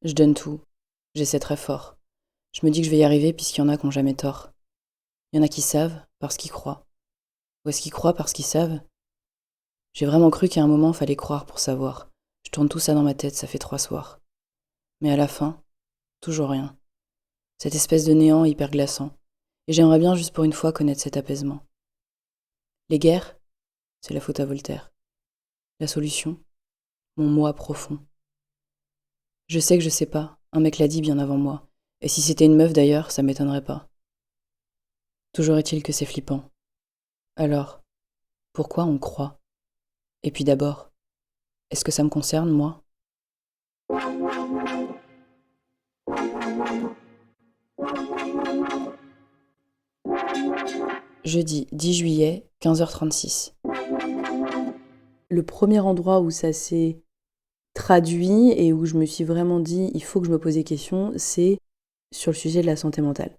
Je donne tout. J'essaie très fort. Je me dis que je vais y arriver puisqu'il y en a qui n'ont jamais tort. Il y en a qui savent parce qu'ils croient. Ou est-ce qu'ils croient parce qu'ils savent? J'ai vraiment cru qu'à un moment, fallait croire pour savoir. Je tourne tout ça dans ma tête, ça fait 3 soirs. Mais à la fin, toujours rien. Cette espèce de néant hyper glaçant. Et j'aimerais bien juste pour une fois connaître cet apaisement. Les guerres, c'est la faute à Voltaire. La solution, mon moi profond. Je sais que je sais pas, un mec l'a dit bien avant moi. Et si c'était une meuf d'ailleurs, ça m'étonnerait pas. Toujours est-il que c'est flippant. Alors, pourquoi on croit? Et puis d'abord, est-ce que ça me concerne, moi? Jeudi 10 juillet, 15h36. Le premier endroit où ça s'est traduit et où je me suis vraiment dit il faut que je me pose des questions, c'est sur le sujet de la santé mentale.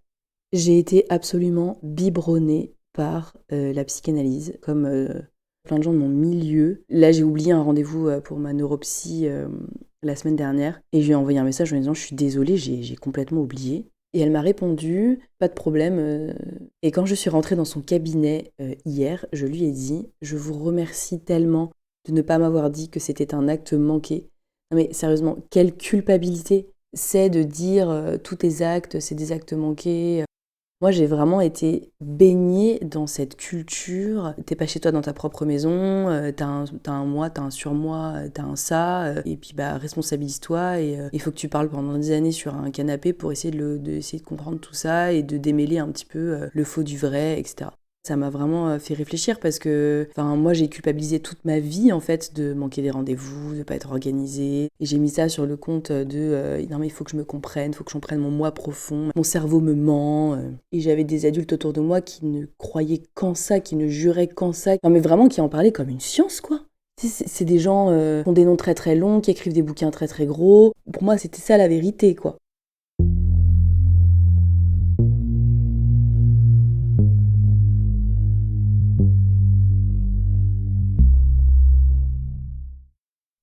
J'ai été absolument biberonnée par la psychanalyse, comme plein de gens de mon milieu. Là, j'ai oublié un rendez-vous pour ma neuropsy la semaine dernière et je lui ai envoyé un message en lui disant je suis désolée, j'ai complètement oublié. Et elle m'a répondu pas de problème. Et quand je suis rentrée dans son cabinet hier, je lui ai dit je vous remercie tellement de ne pas m'avoir dit que c'était un acte manqué. Non mais sérieusement, quelle culpabilité c'est de dire tous tes actes, c'est des actes manqués. Moi, j'ai vraiment été baignée dans cette culture. T'es pas chez toi dans ta propre maison, t'as un moi, t'as un surmoi, t'as un ça, et puis bah responsabilise-toi et il faut que tu parles pendant des années sur un canapé pour essayer essayer de comprendre tout ça et de démêler un petit peu le faux du vrai, etc. Ça m'a vraiment fait réfléchir parce que, moi j'ai culpabilisé toute ma vie en fait de manquer des rendez-vous, de pas être organisée. Et j'ai mis ça sur le compte de non mais il faut que je me comprenne, il faut que je comprenne mon moi profond, mon cerveau me ment. Et j'avais des adultes autour de moi qui ne croyaient qu'en ça, qui ne juraient qu'en ça. Non mais vraiment qui en parlaient comme une science quoi. C'est des gens qui ont des noms très très longs, qui écrivent des bouquins très très gros. Pour moi c'était ça la vérité quoi.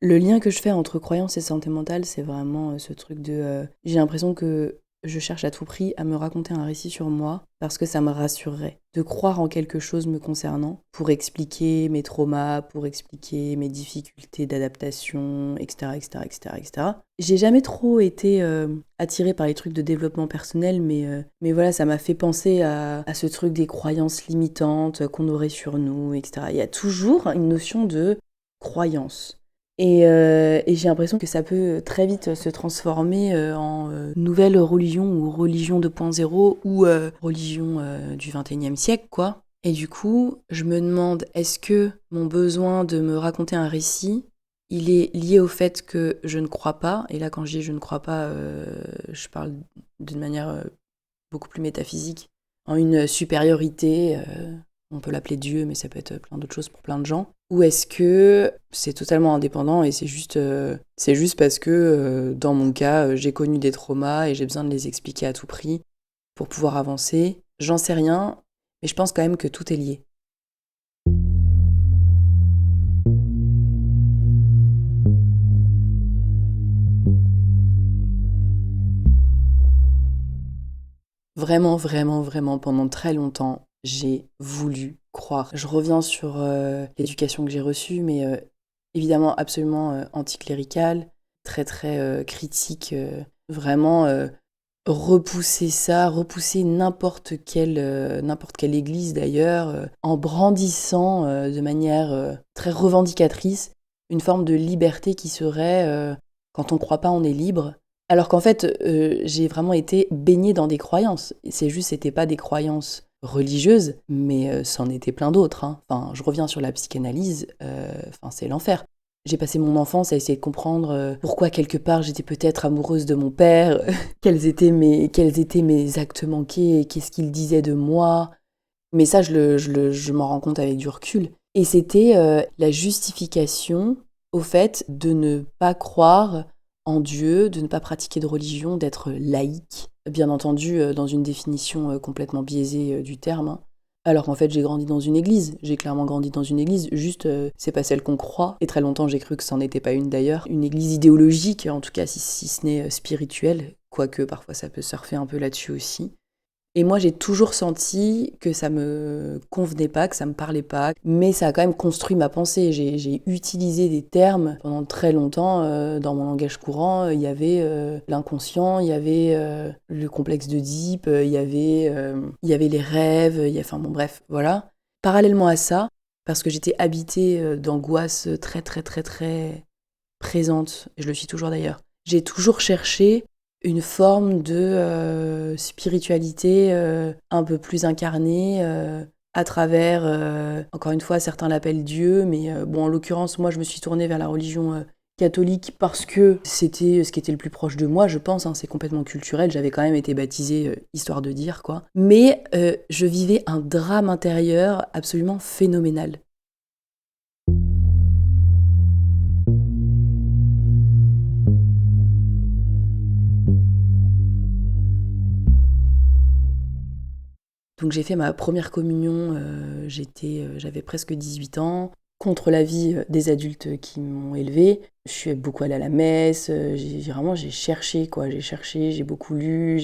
Le lien que je fais entre croyance et santé mentale, c'est vraiment ce truc de... j'ai l'impression que je cherche à tout prix à me raconter un récit sur moi parce que ça me rassurerait de croire en quelque chose me concernant pour expliquer mes traumas, pour expliquer mes difficultés d'adaptation, etc., etc., etc., etc. J'ai jamais trop été attirée par les trucs de développement personnel, mais voilà, ça m'a fait penser à ce truc des croyances limitantes qu'on aurait sur nous, etc. Il y a toujours une notion de croyance. Et j'ai l'impression que ça peut très vite se transformer en nouvelle religion ou religion 2.0 ou religion du 21e siècle, quoi. Et du coup, je me demande, est-ce que mon besoin de me raconter un récit, il est lié au fait que je ne crois pas, et là quand je dis je ne crois pas, je parle d'une manière beaucoup plus métaphysique, en une supériorité, on peut l'appeler Dieu, mais ça peut être plein d'autres choses pour plein de gens. Ou est-ce que c'est totalement indépendant et c'est juste parce que dans mon cas, j'ai connu des traumas et j'ai besoin de les expliquer à tout prix pour pouvoir avancer. J'en sais rien, mais je pense quand même que tout est lié. Vraiment, vraiment, vraiment, pendant très longtemps, j'ai voulu croire. Je reviens sur l'éducation que j'ai reçue, mais évidemment absolument anticléricale, très très critique, vraiment repousser ça, repousser n'importe quelle église d'ailleurs, en brandissant de manière très revendicatrice une forme de liberté qui serait quand on croit pas, on est libre. Alors qu'en fait, j'ai vraiment été baignée dans des croyances. C'est juste, c'était pas des croyances religieuses, mais c'en était plein d'autres. Hein. Enfin, je reviens sur la psychanalyse, c'est l'enfer. J'ai passé mon enfance à essayer de comprendre pourquoi quelque part j'étais peut-être amoureuse de mon père, quels étaient mes actes manqués, qu'est-ce qu'il disait de moi. Mais ça, je m'en rends compte avec du recul. Et c'était la justification au fait de ne pas croire en Dieu, de ne pas pratiquer de religion, d'être laïque. Bien entendu, dans une définition complètement biaisée du terme. Hein. Alors qu'en fait, j'ai grandi dans une église. J'ai clairement grandi dans une église, juste c'est pas celle qu'on croit. Et très longtemps, j'ai cru que c'en était pas une d'ailleurs. Une église idéologique, en tout cas si ce n'est spirituelle, quoique parfois ça peut surfer un peu là-dessus aussi. Et moi, j'ai toujours senti que ça me convenait pas, que ça me parlait pas, mais ça a quand même construit ma pensée. J'ai utilisé des termes pendant très longtemps dans mon langage courant. Il y avait l'inconscient, il y avait le complexe d'Oedipe, il y avait les rêves, enfin bon bref, voilà. Parallèlement à ça, parce que j'étais habitée d'angoisses très très très très présentes, et je le suis toujours d'ailleurs, j'ai toujours cherché une forme de spiritualité un peu plus incarnée à travers, encore une fois, certains l'appellent Dieu, mais bon, en l'occurrence, moi, je me suis tournée vers la religion catholique parce que c'était ce qui était le plus proche de moi, je pense, hein, c'est complètement culturel, j'avais quand même été baptisée, histoire de dire, quoi. Mais je vivais un drame intérieur absolument phénoménal. Donc j'ai fait ma première communion, j'avais presque 18 ans, contre l'avis des adultes qui m'ont élevée. Je suis beaucoup allée à la messe, j'ai cherché quoi, j'ai beaucoup lu,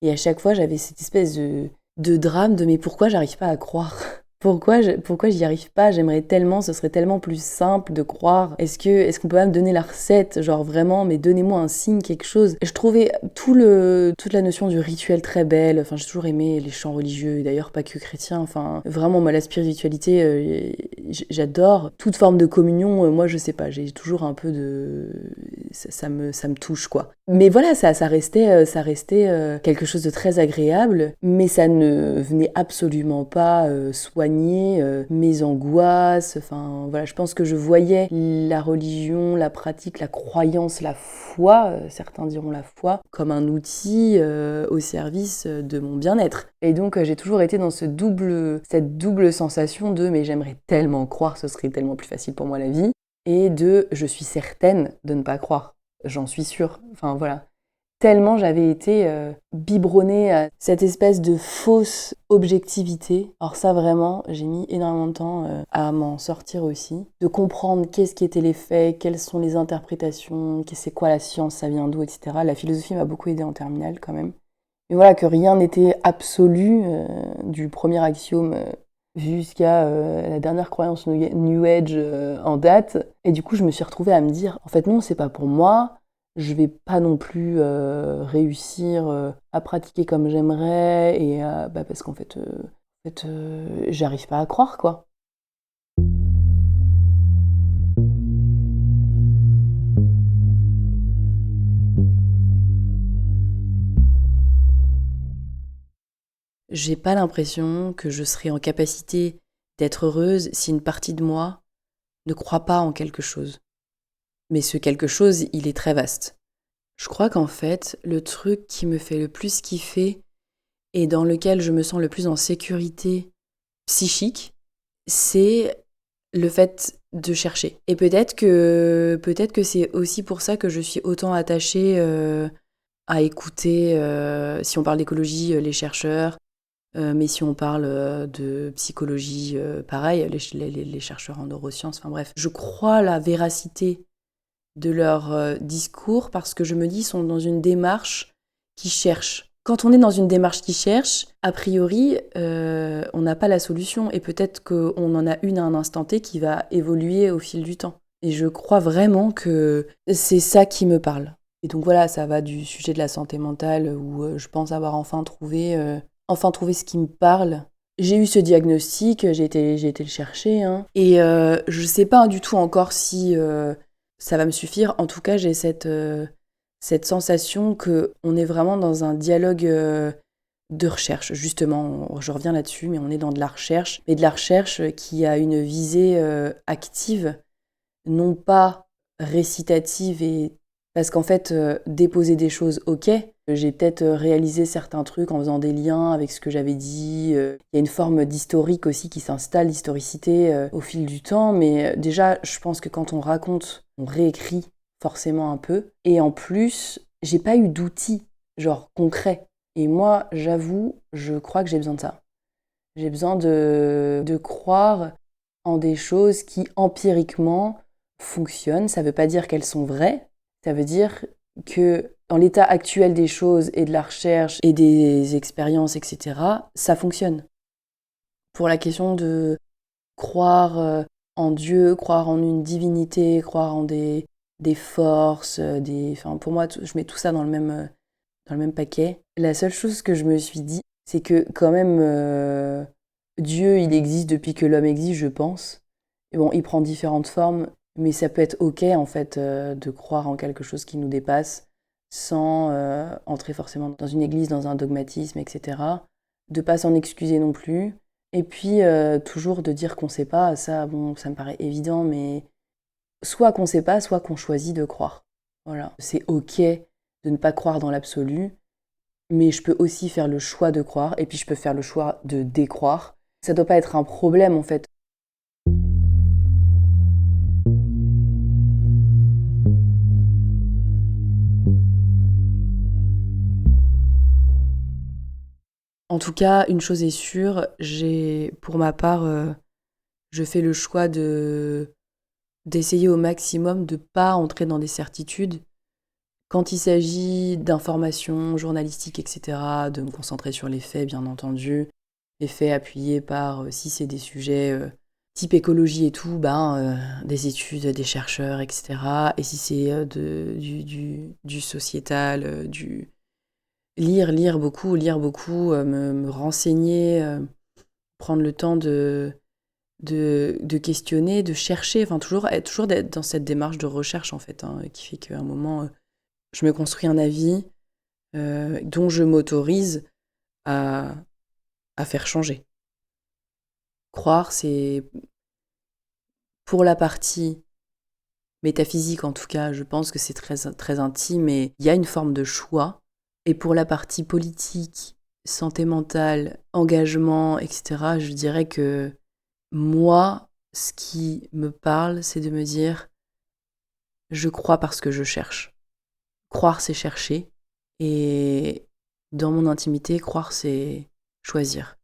et à chaque fois j'avais cette espèce de drame de mais pourquoi j'arrive pas à croire? Pourquoi j'y arrive pas? J'aimerais tellement, ce serait tellement plus simple de croire. Est-ce qu'on peut pas me donner la recette? Genre vraiment, mais donnez-moi un signe, quelque chose. Et je trouvais toute la notion du rituel très belle. Enfin, j'ai toujours aimé les chants religieux, et d'ailleurs pas que chrétiens. Enfin, vraiment, moi, la spiritualité, j'adore. Toute forme de communion, moi, je sais pas, j'ai toujours un peu de... Ça me touche, quoi. Mais voilà, ça restait quelque chose de très agréable, mais ça ne venait absolument pas soigner mes angoisses. Enfin, voilà, je pense que je voyais la religion, la pratique, la croyance, la foi, certains diront la foi, comme un outil au service de mon bien-être. Et donc, j'ai toujours été dans cette double sensation de mais j'aimerais tellement croire, ce serait tellement plus facile pour moi la vie, et de je suis certaine de ne pas croire. J'en suis sûre. Enfin, voilà. Tellement j'avais été biberonnée à cette espèce de fausse objectivité. Alors ça, vraiment, j'ai mis énormément de temps à m'en sortir aussi. De comprendre qu'est-ce qui étaient les faits, quelles sont les interprétations, c'est quoi la science, ça vient d'où, etc. La philosophie m'a beaucoup aidée en terminale, quand même. Et voilà, que rien n'était absolu, du premier axiome jusqu'à la dernière croyance New Age en date. Et du coup, je me suis retrouvée à me dire, en fait, non, c'est pas pour moi. Je vais pas non plus réussir à pratiquer comme j'aimerais, et parce qu'en fait, j'arrive pas à croire, quoi. J'ai pas l'impression que je serais en capacité d'être heureuse si une partie de moi ne croit pas en quelque chose. Mais ce quelque chose, il est très vaste. Je crois qu'en fait, le truc qui me fait le plus kiffer et dans lequel je me sens le plus en sécurité psychique, c'est le fait de chercher. Et peut-être que c'est aussi pour ça que je suis autant attachée à écouter, si on parle d'écologie, les chercheurs, mais si on parle de psychologie, pareil, les chercheurs en neurosciences, enfin bref. Je crois la véracité de leur discours parce que je me dis ils sont dans une démarche qui cherche. Quand on est dans une démarche qui cherche, a priori, on n'a pas la solution et peut-être qu'on en a une à un instant T qui va évoluer au fil du temps. Et je crois vraiment que c'est ça qui me parle. Et donc voilà, ça va du sujet de la santé mentale où je pense avoir enfin trouvé ce qui me parle. J'ai eu ce diagnostic, j'ai été le chercher, hein, et je sais pas du tout encore si ça va me suffire. En tout cas, j'ai cette sensation qu'on est vraiment dans un dialogue de recherche. Justement, je reviens là-dessus, mais on est dans de la recherche, mais de la recherche qui a une visée active, non pas récitative, et parce qu'en fait, déposer des choses, ok. J'ai peut-être réalisé certains trucs en faisant des liens avec ce que j'avais dit. Il y a une forme d'historique aussi qui s'installe, d'historicité au fil du temps. Mais déjà, je pense que quand on raconte, on réécrit forcément un peu. Et en plus, j'ai pas eu d'outils, genre concrets. Et moi, j'avoue, je crois que j'ai besoin de ça. J'ai besoin de croire en des choses qui empiriquement fonctionnent. Ça ne veut pas dire qu'elles sont vraies. Ça veut dire que dans l'état actuel des choses et de la recherche et des expériences, etc., ça fonctionne. Pour la question de croire en Dieu, croire en une divinité, croire en des forces, enfin, pour moi, je mets tout ça dans le même paquet. La seule chose que je me suis dit, c'est que quand même, Dieu, il existe depuis que l'homme existe, je pense. Et bon, il prend différentes formes, mais ça peut être ok, en fait, de croire en quelque chose qui nous dépasse, sans entrer forcément dans une église, dans un dogmatisme, etc. De pas s'en excuser non plus. Et puis, toujours de dire qu'on sait pas, ça, bon, ça me paraît évident, mais soit qu'on sait pas, soit qu'on choisit de croire. Voilà. C'est ok de ne pas croire dans l'absolu, mais je peux aussi faire le choix de croire, et puis je peux faire le choix de décroire. Ça doit pas être un problème, en fait. En tout cas, une chose est sûre, pour ma part, je fais le choix d'essayer au maximum de pas entrer dans des certitudes. Quand il s'agit d'informations journalistiques, etc., de me concentrer sur les faits, bien entendu, les faits appuyés par, si c'est des sujets type écologie et tout, des études, des chercheurs, etc. Et si c'est du sociétal, du lire beaucoup, me renseigner, prendre le temps de questionner, de chercher, enfin toujours d'être dans cette démarche de recherche en fait, qui fait qu'à un moment, je me construis un avis dont je m'autorise à, à faire changer. Croire, c'est pour la partie métaphysique en tout cas, je pense que c'est très, très intime et il y a une forme de choix. Et pour la partie politique, santé mentale, engagement, etc., je dirais que moi, ce qui me parle, c'est de me dire je crois parce que je cherche. Croire, c'est chercher. Et dans mon intimité, croire, c'est choisir.